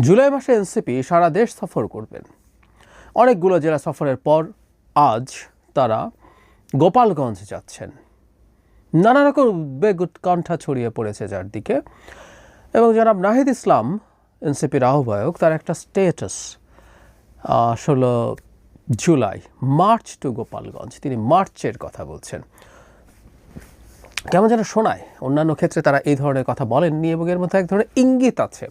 জুলাই মাসে এনসিপি সারা দেশ সফর করবেন। অনেকগুলো জেলা সফরের পর আজ তারা গোপালগঞ্জ যাচ্ছেন। নানা রকম উদ্বেগ উৎকণ্ঠা ছড়িয়ে পড়েছে চারদিকে, এবং জনাব নাহিদ ইসলাম এনসিপির আহ্বায়ক, তার একটা status 16 July march to Gopalganj, তিনি মার্চের কথা বলছেন। কেমন যেন শোনায়, অন্যান্য ক্ষেত্রে তারা এই ধরনের কথা বলেননি এবং এর মধ্যে এক ধরনের ইঙ্গিত আছে।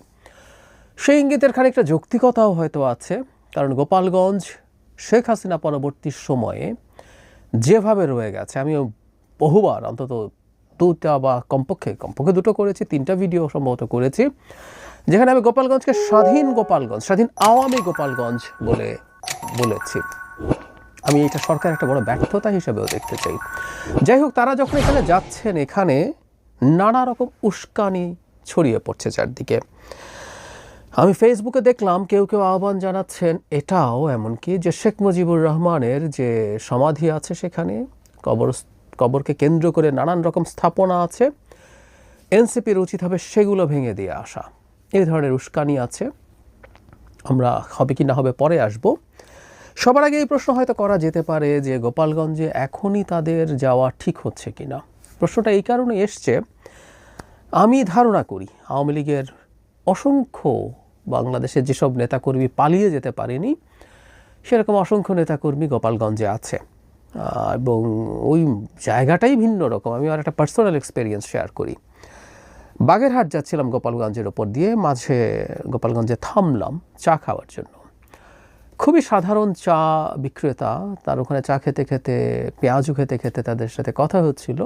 সেই ইঙ্গিতের খানিকটা যৌক্তিকতাও হয়তো আছে, কারণ গোপালগঞ্জ শেখ হাসিনা পরবর্তী সময়ে যেভাবে রয়ে গেছে, আমিও বহুবার অন্তত দুটা বা কমপক্ষে দুটো করেছি, 3টা ভিডিও সম্ভবত করেছি, যেখানে আমি গোপালগঞ্জকে স্বাধীন গোপালগঞ্জ, স্বাধীন আওয়ামী গোপালগঞ্জ বলেছি। আমি এটা সরকার একটা বড় ব্যর্থতা হিসেবেও দেখতে চাই। যাই হোক, তারা যখন এখানে যাচ্ছেন, এখানে নানা রকম উস্কানি ছড়িয়ে পড়ছে চারদিকে। আমি ফেসবুকে দেখলাম কেউ আহ্বান জানাচ্ছেন এটাও, এমনকি যে শেখ মুজিবুর রহমানের যে সমাধি আছে সেখানে কবরকে কেন্দ্র করে নানান রকম স্থাপনা আছে, এনসিপির উচিত হবে সেগুলো ভেঙে দিয়ে আসা। এই ধরনের উস্কানি আছে। আমরা হবে কি না হবে পরে আসব। সবার আগে এই প্রশ্ন হয়তো করা যেতে পারে যে গোপালগঞ্জে এখনই তাদের যাওয়া ঠিক হচ্ছে কিনা। প্রশ্নটা এই কারণে এসছে, আমি ধারণা করি আওয়ামী লীগের অসংখ্য বাংলাদেশের যেসব নেতাকর্মী পালিয়ে যেতে পারেনি, সেরকম অসংখ্য নেতাকর্মী গোপালগঞ্জে আছে, এবং ওই জায়গাটাই ভিন্ন রকম। আমি আর একটা পার্সোনাল এক্সপেরিয়েন্স শেয়ার করি। বাগেরহাট যাচ্ছিলাম গোপালগঞ্জের ওপর দিয়ে, মাঝে গোপালগঞ্জে থামলাম চা খাওয়ার জন্য। খুবই সাধারণ চা বিক্রেতা, তার ওখানে চা খেতে খেতে, পেঁয়াজু খেতে খেতে তাদের সাথে কথা হচ্ছিল।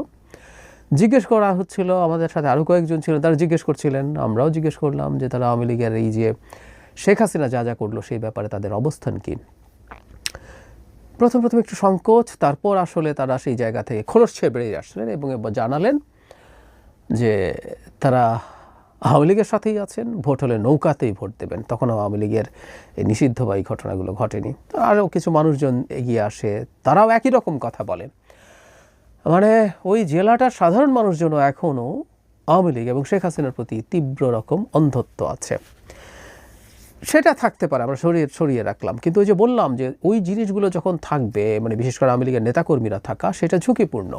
জিজ্ঞেস করা হচ্ছিল, আমাদের সাথে আরও কয়েকজন ছিল, তারা জিজ্ঞেস করছিলেন, আমরাও জিজ্ঞেস করলাম যে তারা আওয়ামী লীগের এই যে শেখ হাসিনা যা করলো সেই ব্যাপারে তাদের অবস্থান কী। প্রথম একটু সংকোচ, তারপর আসলে তারা সেই জায়গা থেকে খোলস ছেড়ে বেরিয়ে আসলেন এবং জানালেন যে তারা আওয়ামী লীগের সাথেই আছেন, ভোট হলে নৌকাতেই ভোট দেবেন। তখন আওয়ামী লীগের এই নিষিদ্ধ বা এই ঘটনাগুলো ঘটেনি। আরও কিছু মানুষজন এগিয়ে আসে, তারাও একই রকম কথা বলে। মানে ওই জেলাটার সাধারণ মানুষজনও এখনও আওয়ামী লীগ এবং শেখ হাসিনার প্রতি তীব্র রকম অন্ধত্ব আছে। সেটা থাকতে পারে, আমরা সরিয়ে রাখলাম, কিন্তু ওই যে বললাম যে ওই জিনিসগুলো যখন থাকবে, মানে বিশেষ করে আওয়ামী লীগের নেতাকর্মীরা থাকা, সেটা ঝুঁকিপূর্ণ।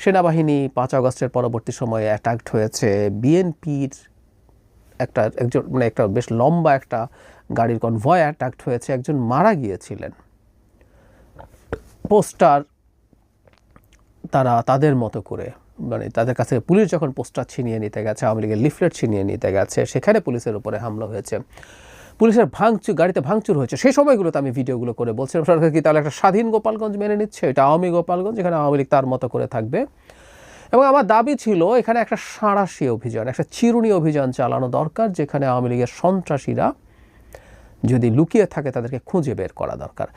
সেনাবাহিনী 5 আগস্টের পরবর্তী সময়ে অ্যাটাকড হয়েছে, বিএনপির একটা বেশ লম্বা একটা গাড়ির কনভয় অ্যাটাকড হয়েছে, একজন মারা গিয়েছিলেন। পোস্টার তারা তাদের মতো করে, মানে তাদের কাছে পুলিশ যখন পোস্টার ছিনিয়ে নিতে গেছে, আওয়ামী লীগের লিফলেট ছিনিয়ে নিতে গেছে, সেখানে পুলিশের উপরে হামলা হয়েছে, পুলিশের গাড়িতে ভাঙচুর হয়েছে। সেই সময়গুলোতে আমি ভিডিওগুলো করে বলছিলাম সরকার কি তাহলে একটা স্বাধীন গোপালগঞ্জ মেনে নিচ্ছে, এটা আওয়ামী গোপালগঞ্জ, এখানে আওয়ামী লীগ তার মতো করে থাকবে। এবং আমার দাবি ছিল এখানে একটা সাঁড়াশি অভিযান, একটা চিরুনি অভিযান চালানো দরকার, যেখানে আওয়ামী লীগের সন্ত্রাসীরা যদি লুকিয়ে থাকে তাদেরকে খুঁজে বের করা দরকার।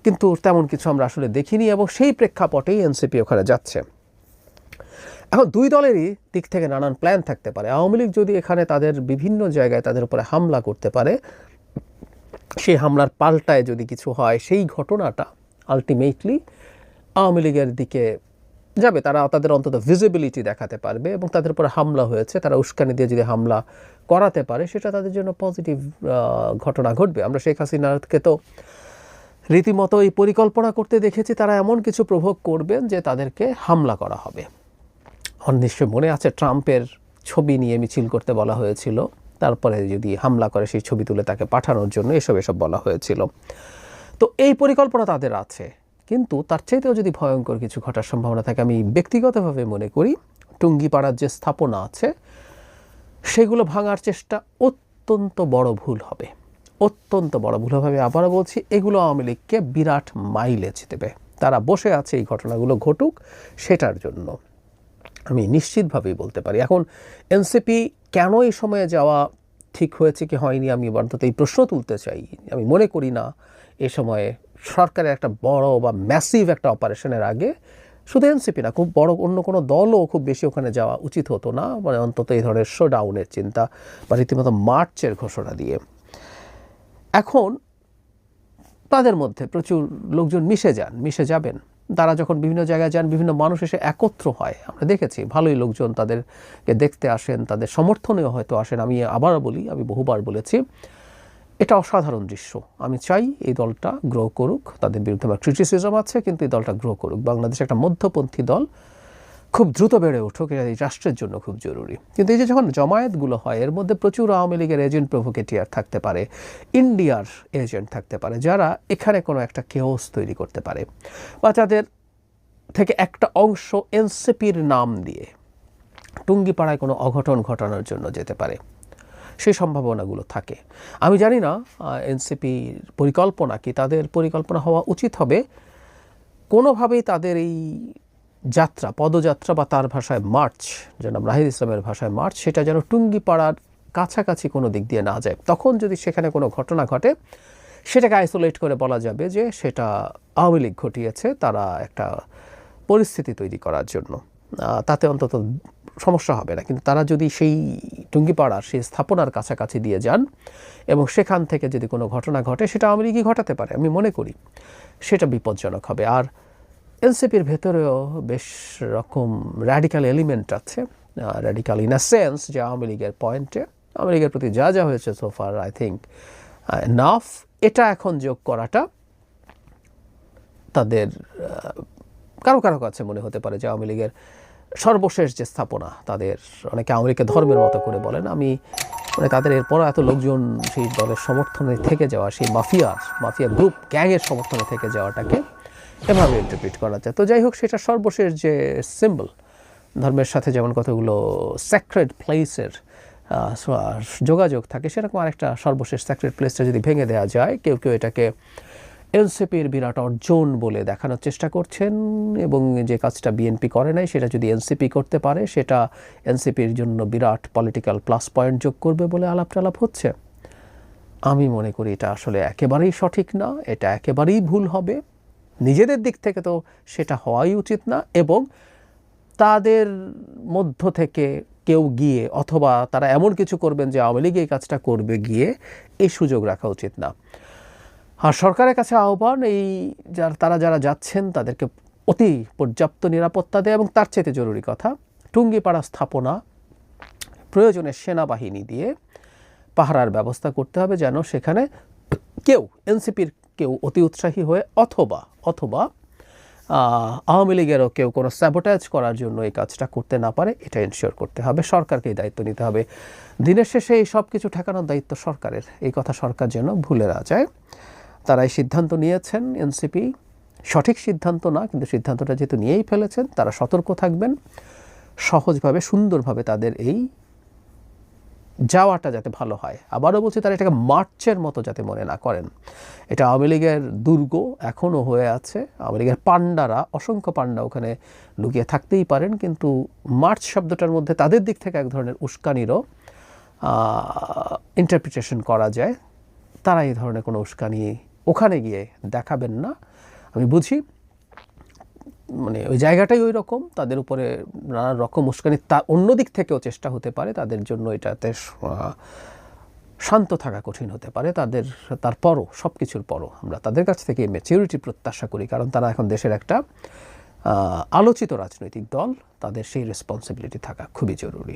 কিন্তু তেমন কিছু আমরা আসলে দেখিনি, এবং সেই প্রেক্ষাপটেই এনসিপি ওখানে যাচ্ছে। এখন দুই দলেরই দিক থেকে নানান প্ল্যান থাকতে পারে। আওয়ামী লীগ যদি এখানে তাদের বিভিন্ন জায়গায় তাদের উপরে হামলা করতে পারে, সেই হামলার পাল্টায় যদি কিছু হয়, সেই ঘটনাটা আলটিমেটলি আওয়ামী লীগের দিকে যাবে। তারা তাদের অন্তত ভিজিবিলিটি দেখাতে পারবে, এবং তাদের উপরে হামলা হয়েছে, তারা উস্কানি দিয়ে যদি হামলা করাতে পারে, সেটা তাদের জন্য পজিটিভ ঘটনা ঘটবে। আমরা শেখ হাসিনাকে তো রীতিমতো এই পরিকল্পনা করতে দেখেছি, তারা এমন কিছু প্রভোগ করবেন যে তাদেরকে হামলা করা হবে। নিশ্চয় মনে আছে ট্রাম্পের ছবি নিয়ে মিছিল করতে বলা হয়েছিল, তারপরে যদি হামলা করে সেই ছবি তুলে তাকে পাঠানোর জন্য এসব বলা হয়েছিল। তো এই পরিকল্পনা তাদের আছে, কিন্তু তার চাইতেও যদি ভয়ঙ্কর কিছু ঘটার সম্ভাবনা থাকে, আমি ব্যক্তিগতভাবে মনে করি টুঙ্গিপাড়ার যে স্থাপনা আছে সেগুলো ভাঙার চেষ্টা অত্যন্ত বড় ভুল হবে, অত্যন্ত বড় ভুল হবে। আমি আবারও বলছি, এগুলো আওয়ামী লীগকে বিরাট মাইলেজ দেবে। তারা বসে আছে এই ঘটনাগুলো ঘটুক সেটার জন্য, আমি নিশ্চিতভাবেই বলতে পারি। এখন এনসিপি কেন এই সময়ে যাওয়া ঠিক হয়েছে কি হয়নি, আমি অন্তত এই প্রশ্ন তুলতে চাই। আমি মনে করি না এ সময়ে সরকারের একটা বড় বা ম্যাসিভ একটা অপারেশনের আগে শুধু এনসিপি না, খুব বড় অন্য কোনো দলও খুব বেশি ওখানে যাওয়া উচিত হতো না, মানে অন্তত এই ধরনের শোডাউনের চিন্তা বা রীতিমতো মার্চের ঘোষণা দিয়ে। এখন তাদের মধ্যে প্রচুর লোকজন মিশে যাবেন। তারা যখন বিভিন্ন জায়গায় যান, বিভিন্ন মানুষ এসে একত্র হয়, আমরা দেখেছি ভালোই লোকজন তাদেরকে দেখতে আসেন, তাদের সমর্থনেও হয়তো আসেন। আমি আবারও বলি, আমি বহুবার বলেছি, এটা অসাধারণ দৃশ্য। আমি চাই এই দলটা গ্রো করুক, তাদের বিরুদ্ধে আমার ক্রিটিসিজম আছে, কিন্তু এই দলটা গ্রো করুক। বাংলাদেশ একটা মধ্যপন্থী দল, খুব দ্রুত বেড়ে উঠুক, এটা এই রাষ্ট্রের জন্য খুব জরুরি। কিন্তু এই যে যখন জমায়েতগুলো হয়, এর মধ্যে প্রচুর আওয়ামী লীগের এজেন্ট প্রভোকেটিয়ার থাকতে পারে, ইন্ডিয়ার এজেন্ট থাকতে পারে, যারা এখানে কোনো একটা কেওস তৈরি করতে পারে, বা যাদের থেকে একটা অংশ এনসিপির নাম দিয়ে টুঙ্গিপাড়ায় কোনো অঘটন ঘটানোর জন্য যেতে পারে, সেই সম্ভাবনাগুলো থাকে। আমি জানি না এনসিপির পরিকল্পনা কি, তাদের পরিকল্পনা হওয়া উচিত হবে কোনোভাবেই তাদের এই যাত্রা, পদযাত্রা বা তার ভাষায় মার্চ, জনাব রাহিদ ইসলামের ভাষায় মার্চ, সেটা যেন টুঙ্গিপাড়ার কাছাকাছি কোনো দিক দিয়ে না যায়। তখন যদি সেখানে কোনো ঘটনা ঘটে, সেটাকে আইসোলেট করে বলা যাবে যে সেটা আওয়ামী লীগ ঘটিয়েছে, তারা একটা পরিস্থিতি তৈরি করার জন্য, তাতে অন্তত সমস্যা হবে না। কিন্তু তারা যদি সেই টুঙ্গিপাড়ার সেই স্থাপনার কাছাকাছি দিয়ে যান এবং সেখান থেকে যদি কোনো ঘটনা ঘটে, সেটা আওয়ামী লীগই ঘটাতে পারে, আমি মনে করি সেটা বিপজ্জনক হবে। আর এনসিপির ভেতরেও বেশ রকম র্যাডিক্যাল এলিমেন্ট আছে, র্যাডিক্যাল ইন আ সেন্স যে আওয়ামী লীগের পয়েন্টে, আওয়ামী লীগের প্রতি যা যা হয়েছে সোফার আই থিঙ্ক এনাফ, এটা এখন যোগ করাটা তাদের কারো কারো কাছে মনে হতে পারে যে আওয়ামী লীগের সর্বশেষ যে স্থাপনা, তাদের অনেকে আওয়ামী লীগকে ধর্মের মতো করে বলেন, আমি মানে তাদের এরপরও এত লোকজন সেই দলের সমর্থনে থেকে যাওয়া, সেই মাফিয়া গ্রুপ গ্যাংয়ের সমর্থনে থেকে যাওয়াটাকে এভাবে ইন্টারপ্রিট করা যায়। তো যাই হোক, সেটা সর্বশেষ যে সিম্বল, ধর্মের সাথে যেমন কতগুলো স্যাক্রেড প্লেসের যোগাযোগ থাকে, সেরকম আরেকটা সর্বশেষ স্যাক্রেড প্লেসটা যদি ভেঙে দেওয়া যায়, কেউ কেউ এটাকে এনসিপির বিরাট অর্জন বলে দেখানোর চেষ্টা করছেন, এবং যে কাজটা বিএনপি করে নাই সেটা যদি এনসিপি করতে পারে, সেটা এনসিপির জন্য বিরাট পলিটিক্যাল প্লাস পয়েন্ট যোগ করবে বলে আলাপ টালাপ হচ্ছে। আমি মনে করি এটা আসলে একেবারেই সঠিক না, এটা একেবারেই ভুল হবে। নিজেদের দিক থেকে তো সেটা হওয়াই উচিত না, এবং তাদের মধ্য থেকে কেউ গিয়ে অথবা তারা এমন কিছু করবেন যে আওয়ামী লীগ এই কাজটা করবে গিয়ে, এই সুযোগ রাখা উচিত না। আর সরকারের কাছে আহ্বান, এই তারা যারা যাচ্ছেন তাদেরকে অতি পর্যাপ্ত নিরাপত্তা দেয়, এবং তার চাইতে জরুরি কথা, টুঙ্গিপাড়া স্থাপনা প্রয়োজনে সেনাবাহিনী দিয়ে পাহারার ব্যবস্থা করতে হবে, যেন সেখানে কেউ এনসিপির কেউ অতি উৎসাহী হয়ে অথবা আওয়ামী লীগেরও কেউ কোনো স্যাবোটাজ করার জন্য এই কাজটা করতে না পারে, এটা এনশিওর করতে হবে। সরকারকে এই দায়িত্ব নিতে হবে। দিনের শেষে এই সব কিছু ঠেকানোর দায়িত্ব সরকারের, এই কথা সরকার যেন ভুলে না যায়। তারা এই সিদ্ধান্ত নিয়েছেন, এনসিপি সঠিক সিদ্ধান্ত না, কিন্তু সিদ্ধান্তটা যেহেতু নিয়েই ফেলেছেন, তারা সতর্ক থাকবেন, সহজভাবে সুন্দরভাবে তাদের এই যাওয়াটা যাতে ভালো হয়। আবারও বলছি, তারা এটাকে মার্চের মতো যাতে মনে না করেন। এটা আওয়ামী লীগের দুর্গ এখনও হয়ে আছে, আওয়ামী লীগের পান্ডারা, অসংখ্য পান্ডা ওখানে লুকিয়ে থাকতেই পারেন, কিন্তু মার্চ শব্দটার মধ্যে তাদের দিক থেকে এক ধরনের উস্কানিরও ইন্টারপ্রিটেশন করা যায়। তারা এই ধরনের কোনো উস্কানি ওখানে গিয়ে দেখাবেন না। আমি বুঝি মানে ওই জায়গাটাই ওই রকম, তাদের উপরে নানা রকম উস্কানি, তা অন্য দিক থেকেও চেষ্টা হতে পারে তাদের জন্য এটাতে শান্ত থাকা কঠিন হতে পারে তারপরও সব কিছুর পরও আমরা তাদের কাছ থেকে ম্যাচিউরিটি প্রত্যাশা করি, কারণ তারা এখন দেশের একটা আলোচিত রাজনৈতিক দল, তাদের সেই রেসপন্সিবিলিটি থাকা খুবই জরুরি।